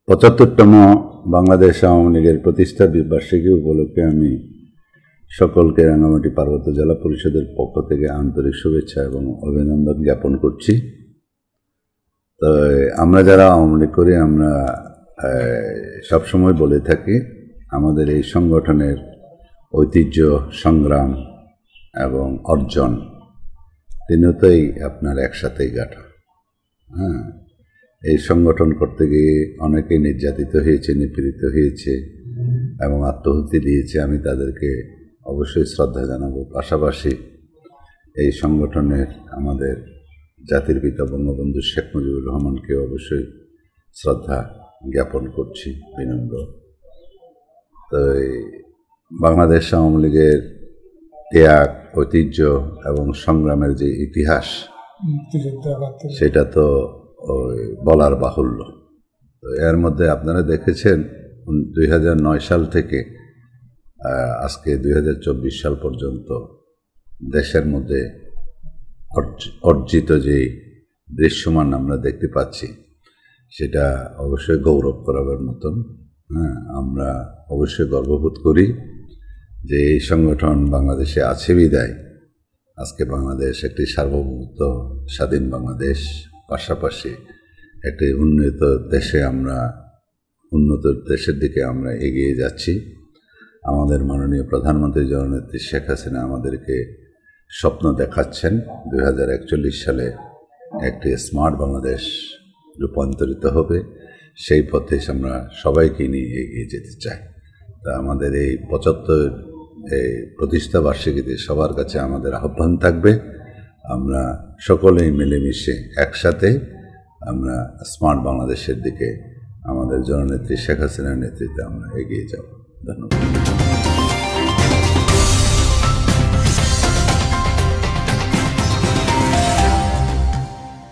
৭৫তম বাংলাদেশ আওয়ামী লীগের প্রতিষ্ঠা বার্ষিকী উপলক্ষে আমি সকলকে রাঙ্গামাটি পার্বত্য জেলা পরিষদের পক্ষ থেকে আন্তরিক শুভেচ্ছা এবং অভিনন্দন জ্ঞাপন করছি। তো আমরা যারা আওয়ামী লীগ করি আমরা সবসময় বলে থাকি আমাদের এই সংগঠনের ঐতিহ্য, সংগ্রাম এবং অর্জন তিনটাই আপনার একসাথেই গাঁথা। এই সংগঠন করতে গিয়ে অনেকে নির্যাতিত হয়েছে, নিপীড়িত হয়েছে এবং আত্মহুতি দিয়েছে। আমি তাদেরকে অবশ্যই শ্রদ্ধা জানাবো। পাশাপাশি এই সংগঠনের আমাদের জাতির পিতা বঙ্গবন্ধু শেখ মুজিবুর রহমানকে অবশ্যই শ্রদ্ধা জ্ঞাপন করছি বিনম্র। তো বাংলাদেশ আওয়ামী লীগের ত্যাগ, ঐতিহ্য এবং সংগ্রামের যে ইতিহাস সেটা তো বলার বাহুল্য। তো এর মধ্যে আপনারা দেখেছেন 2009 সাল থেকে আজকে 2024 সাল পর্যন্ত দেশের মধ্যে অর্জিত যে দৃশ্যমান আমরা দেখতে পাচ্ছি সেটা অবশ্যই গৌরব করার মতন। আমরা অবশ্যই গর্ববোধ করি যে এই সংগঠন বাংলাদেশে আছে বিদায় আজকে বাংলাদেশ একটি সার্বভৌমত্ব স্বাধীন বাংলাদেশ, পাশাপাশি একটি উন্নত দেশের দিকে আমরা এগিয়ে যাচ্ছি। আমাদের মাননীয় প্রধানমন্ত্রী জননেত্রী শেখ হাসিনা আমাদেরকে স্বপ্ন দেখাচ্ছেন 2041 সালে একটি স্মার্ট বাংলাদেশ রূপান্তরিত হবে। সেই পথে আমরা সবাইকে নিয়ে এগিয়ে যেতে চাই। তা আমাদের এই 75 প্রতিষ্ঠা বার্ষিকীতে সবার কাছে আমাদের আহ্বান থাকবে আমরা সকলেই মিলেমিশে একসাথে আমরা স্মার্ট বাংলাদেশের দিকে আমাদের জননেত্রী শেখ হাসিনার নেতৃত্বে আমরা এগিয়ে যাব। ধন্যবাদ।